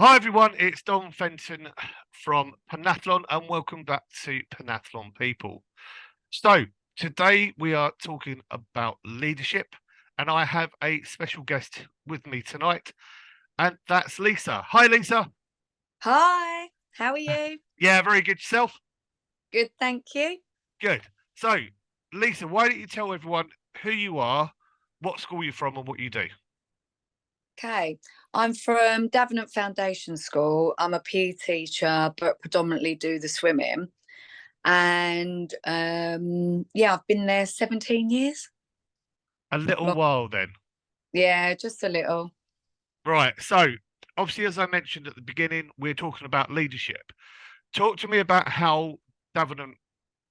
Hi everyone, it's Dom Fenton from Panathlon and welcome back to Panathlon People. So today we are talking about leadership and I have a special guest with me tonight and that's Lisa. Hi Lisa. Hi, how are you? Yeah, very good yourself. Good, thank you. Good. So Lisa, why don't you tell everyone who you are, what school you're from and what you do? Okay, I'm from Davenant Foundation School. I'm a PE teacher, but predominantly do the swimming. And yeah, I've been there 17 years. A little Long, while then. yeah, just a little. Right. So obviously as I mentioned at the beginning, we're talking about leadership. Talk to me about how Davenant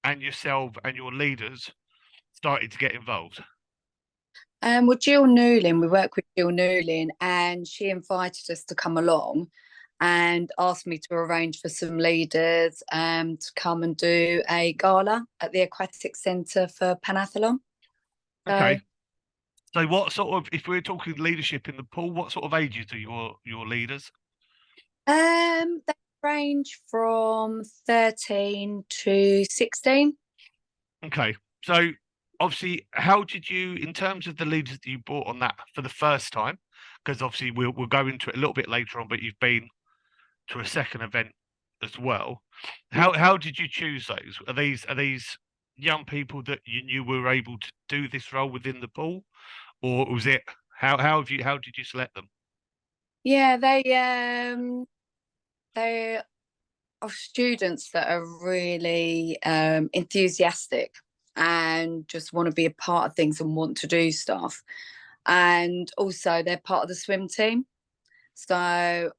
and yourself and your leaders started to get involved. Well, Jill Newlin, we work with Jill Newlin, and she invited us to come along and asked me to arrange for some leaders to come and do a gala at the Aquatic Centre for Panathlon. So Okay. So what sort of, if we're talking leadership in the pool, what sort of ages are your leaders? They range from 13 to 16. Okay. So obviously, how did you, in terms of the leaders that you brought on that for the first time, because obviously we'll go into it a little bit later on, but you've been to a second event as well. Yeah. How did you choose those? Are these young people that you knew were able to do this role within the pool, or was it how did you select them? Yeah, they are students that are really enthusiastic and just want to be a part of things and want to do stuff. And also they're part of the swim team. So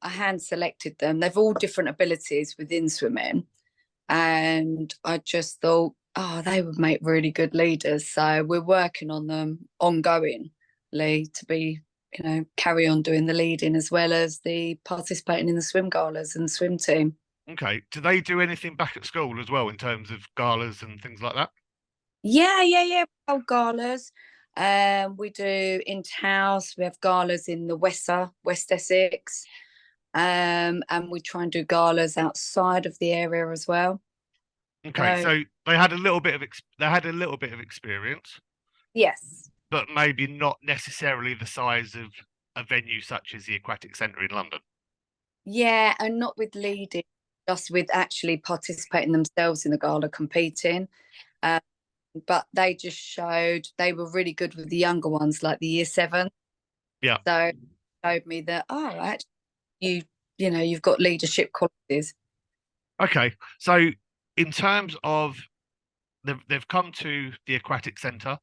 I hand selected them. They've all different abilities within swimming. And I just thought, oh, they would make really good leaders. So we're working on them ongoingly to be, carry on doing the leading as well as the participating in the swim galas and swim team. Okay. Do they do anything back at school as well in terms of galas and things like that? Yeah. We hold galas. We do in-house. We have galas in the West Essex. And we try and do galas outside of the area as well. Okay. So So they had a little bit of they had a little bit of experience, yes. but maybe not necessarily the size of a venue such as the Aquatic Centre in London. Yeah, and not with leading, just with actually participating themselves in the gala competing. Um, but they just showed they were really good with the younger ones, like the year seven. Yeah. So showed me that actually you've got leadership qualities. Okay. So in terms of they've come to the Aquatic Centre,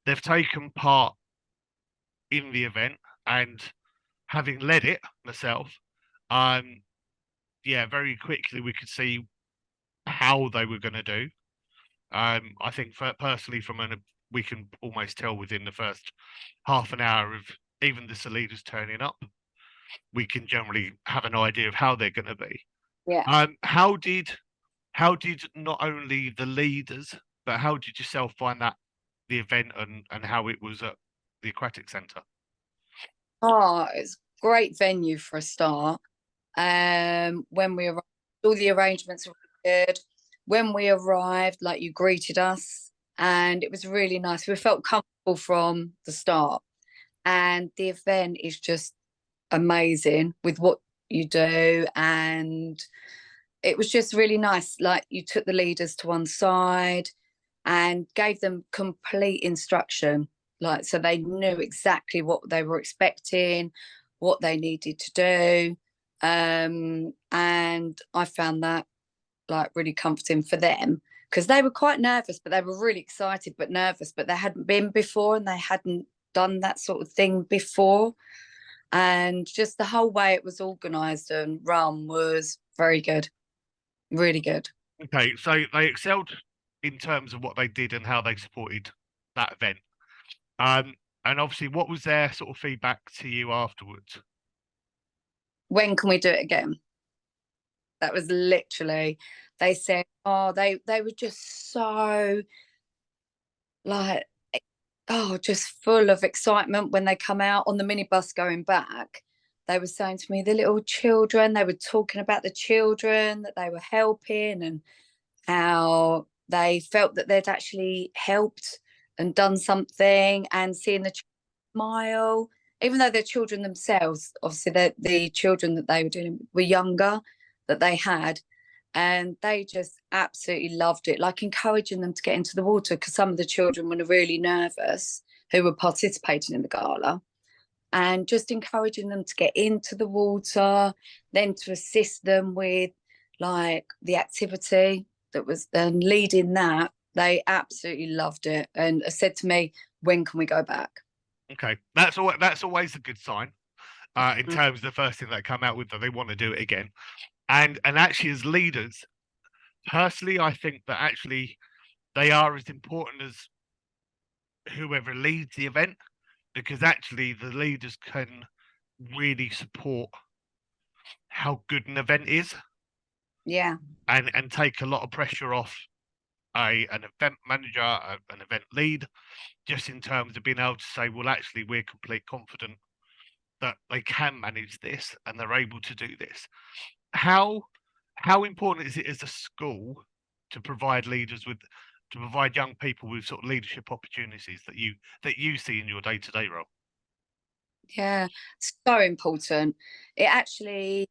they've taken part in the event, and having led it myself, um, yeah, very quickly we could see how they were going to do. I think personally, we can almost tell within the first half an hour of even the leaders turning up, we can generally have an idea of how they're going to be. Yeah. How did not only the leaders, but how did yourself find that the event and how it was at the Aquatic Centre? Oh, it's a great venue for a start. When we arrived, all the arrangements were good. When we arrived, like you greeted us, and it was really nice. We felt comfortable from the start, and the event is just amazing with what you do, and it was just really nice. Like you took the leaders to one side and gave them complete instruction, like so they knew exactly what they were expecting, what they needed to do. And I found that like really comforting for them because they were quite nervous, but they were really excited but nervous, but they hadn't been before and they hadn't done that sort of thing before. And just the whole way it was organized and run was very good, really good. Okay, so they excelled in terms of what they did and how they supported that event. Um, and obviously, what was their sort of feedback to you afterwards? When can we do it again? That was literally, they said, oh, they were just so like, oh, just full of excitement when they come out on the minibus going back. they were saying to me, the little children, they were talking about the children that they were helping and how they felt that they'd actually helped and done something, and seeing the smile, even though they're children themselves, obviously the children that they were doing were younger, that they had, and they just absolutely loved it, like encouraging them to get into the water, because some of the children were really nervous who were participating in the gala, and just encouraging them to get into the water, then to assist them with like the activity that was then leading that. They absolutely loved it and said to me, when can we go back? Okay, that's always a good sign. In terms of the first thing they come out with, that they want to do it again, and actually as leaders, personally, I think that actually they are as important as whoever leads the event, because actually the leaders can really support how good an event is, Yeah, and take a lot of pressure off an event manager, an event lead, just in terms of being able to say, well, actually, we're complete confident that they can manage this and they're able to do this. How how important is it as a school to provide leaders with to provide young people with sort of leadership opportunities that you see in your day-to-day role? yeah, so important. It actually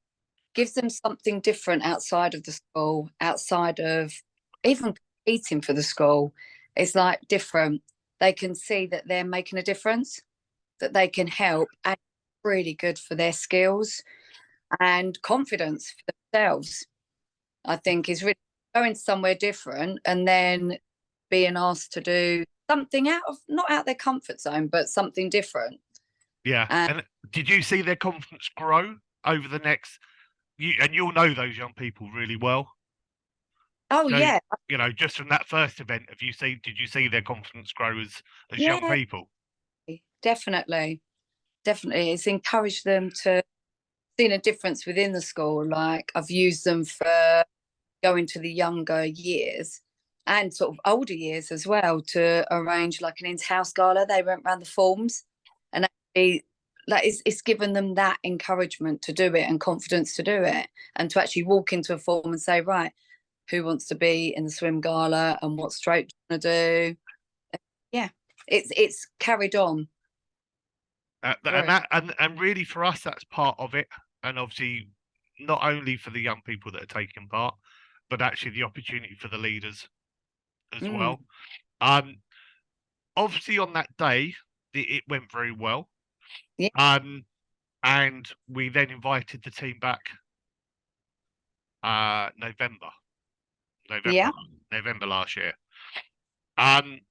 gives them something different outside of the school, outside of even competing for the school. It's like different. They can see that they're making a difference, that they can help, and really good for their skills and confidence for themselves. I think is really going somewhere different and then being asked to do something out of, not out their comfort zone, but something different. Yeah. And And did you see their confidence grow over the next and you'll know those young people really well. oh So, yeah, just from that first event, did you see their confidence grow as young yeah, people? definitely, definitely. It's encouraged them to see a difference within the school. Like I've used them for going to the younger years and sort of older years as well to arrange like an in-house gala. They went around the forms and actually like it's given them that encouragement to do it and confidence to do it, and to actually walk into a form and say, right, who wants to be in the swim gala and what stroke do you want to do? Yeah, it's carried on And through. that and really for us, that's part of it. And obviously, not only for the young people that are taking part, but actually the opportunity for the leaders as Mm, well. Um, Obviously on that day, it went very well. yeah, Um, and we then invited the team back. November, yeah, November, November last year. Um,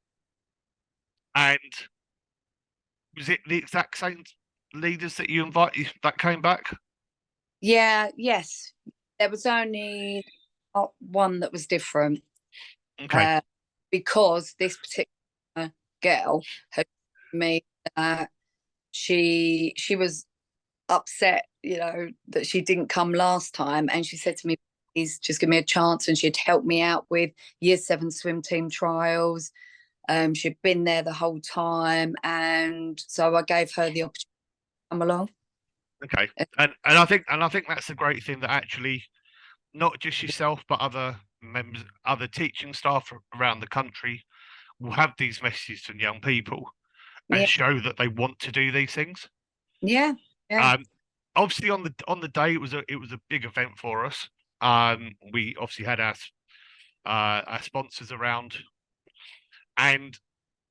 and was it the exact same leaders that you invited that came back? yeah, yes. There was only one that was different, Okay, uh, because this particular girl had told me that she was upset, that she didn't come last time, and she said to me, "Please just give me a chance." And she'd helped me out with Year 7 swim team trials. She'd been there the whole time, and so I gave her the opportunity to come along. okay, and I think that's a great thing, that actually not just yourself but other members, other teaching staff around the country will have these messages to young people and Yeah, show that they want to do these things. yeah, yeah, Um, Obviously on the day it was a big event for us. We obviously had our sponsors around, and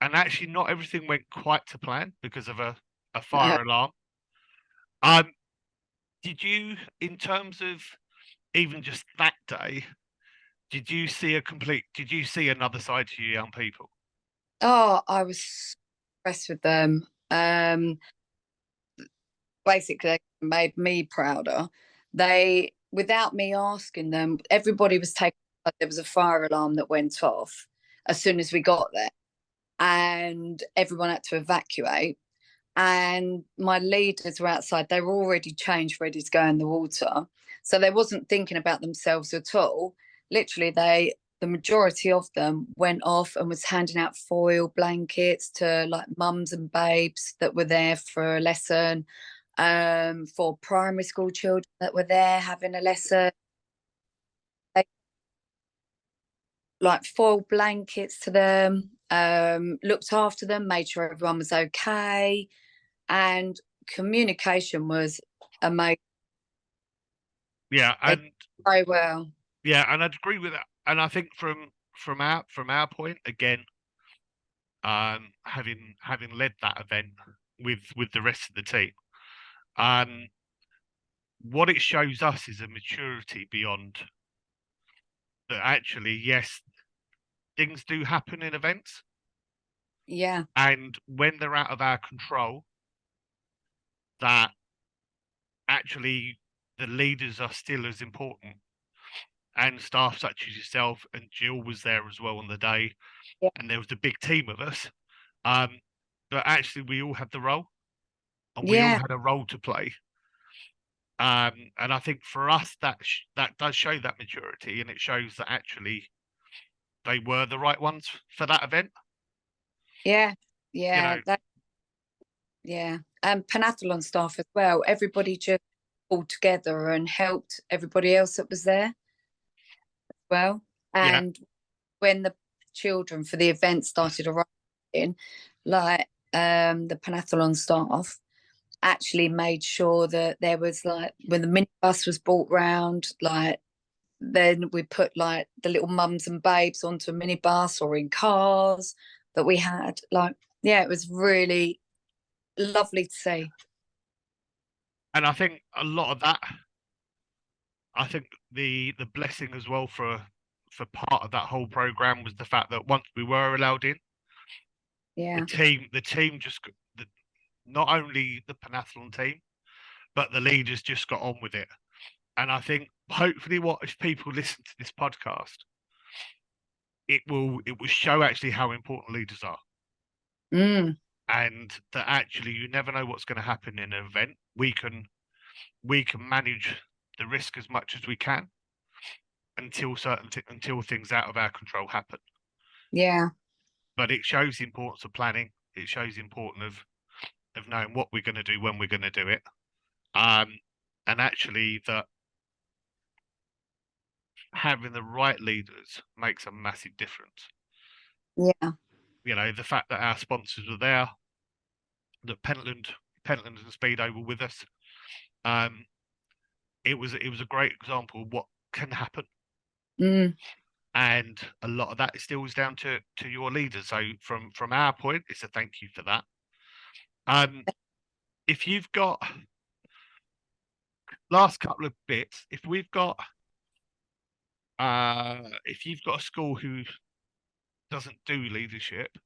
actually not everything went quite to plan because of a fire alarm. Um, did you, in terms of even just that day, did you see another side to you young people? Oh, I was so impressed with them. Basically, they made me prouder. They, without me asking them, everybody was taken. There was a fire alarm that went off as soon as we got there, and everyone had to evacuate. And my leaders were outside. They were already changed, ready to go in the water. So they wasn't thinking about themselves at all. Literally, the majority of them went off and was handing out foil blankets to like mums and babes that were there for a lesson. for primary school children that were there having a lesson. They like foiled blankets to them, looked after them, made sure everyone was okay, and communication was amazing. Yeah, They and did so well. I'd agree with that. And I think from our point again, having led that event with the rest of the team, um, what it shows us is a maturity beyond that. Actually, yes, things do happen in events, Yeah, and when they're out of our control, that actually the leaders are still as important, and staff such as yourself and Jill was there as well on the day, yeah, and there was a big team of us. Um, but actually, we all had the role, and we all yeah, had a role to play. And I think for us, that does show that maturity, and it shows that actually they were the right ones for that event. yeah, You yeah. know, Yeah, and Panathlon staff as well. Everybody just pulled together and helped everybody else that was there as well. yeah, And when the children for the event started arriving, like the Panathlon staff actually made sure that there was like when the minibus was brought round, like then we put like the little mums and babes onto a minibus or in cars that we had. Like, yeah, it was really lovely to see. and I think a lot of that. I think the blessing as well for part of that whole program was the fact that once we were allowed in, Yeah. the team just not only the Panathlon team, but the leaders just got on with it. And I think hopefully, what if people listen to this podcast, it will show actually how important leaders are, Mm. and that actually you never know what's going to happen in an event. We can manage the risk as much as we can until until things out of our control happen. Yeah, But it shows the importance of planning. It shows the importance of knowing what we're going to do when we're going to do it. Um, and actually that having the right leaders makes a massive difference. yeah, You know, the fact that our sponsors were there, that Pentland and Speedo were with us. Um, it was a great example of what can happen, mm. and a lot of that still is down to your leaders. So from our point, it's a thank you for that. Um, if you've got last couple of bits, if you've got a school who doesn't do leadership,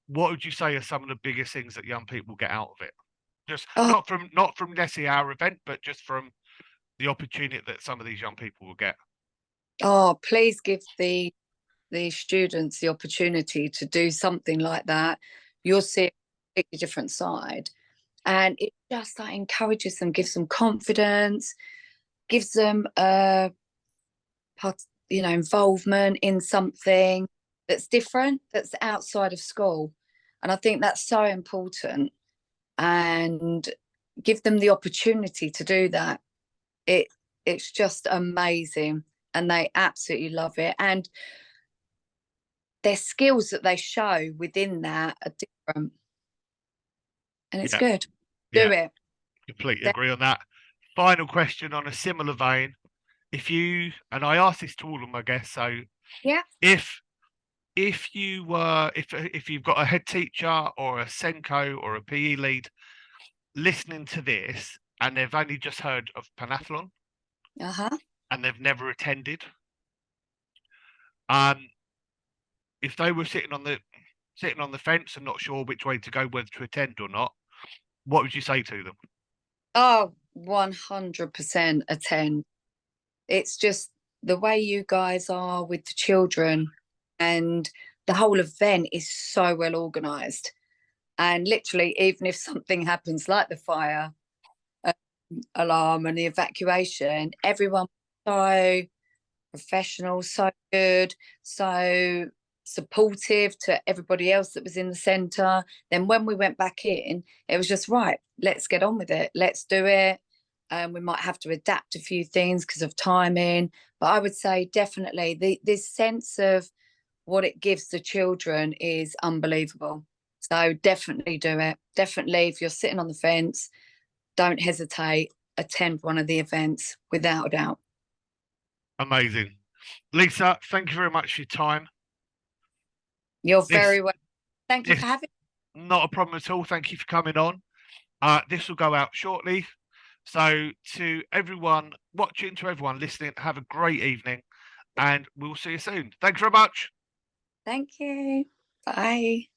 what would you say are some of the biggest things that young people get out of it? Just Oh, not from necessarily our event, but just from the opportunity that some of these young people will get. oh, please give the students the opportunity to do something like that. You'll see a completely different side, and it just like encourages them, gives them confidence, gives them involvement in something that's different, that's outside of school, and I think that's so important. And give them the opportunity to do that. It it's just amazing, and they absolutely love it. And their skills that they show within that are different, and it's Yeah, good. Do yeah, it. completely De- agree on that. Final question on a similar vein. If you and I ask this to all of my guests, so yeah. if if you've got a head teacher or a Senko or a PE lead listening to this and they've only just heard of Panathlon Uh-huh. and they've never attended, um, if they were sitting on the fence and not sure which way to go, whether to attend or not, what would you say to them? Oh, 100% attend. It's just the way you guys are with the children, and the whole event is so well organized. And literally, even if something happens like the fire alarm and the evacuation, everyone so professional, so good. So supportive to everybody else that was in the centre. Then when we went back in, it was just right, let's get on with it, let's do it. We might have to adapt a few things because of timing, but I would say definitely this sense of what it gives the children is unbelievable. So definitely do it. Definitely, if you're sitting on the fence, don't hesitate, attend one of the events without a doubt. Amazing. Lisa, thank you very much for your time. You're This, very well. Thank you this, for having not a problem at all. Thank you for coming on. This will go out shortly. So to everyone watching, to everyone listening, have a great evening, and we'll see you soon. Thanks very much. Thank you. Bye.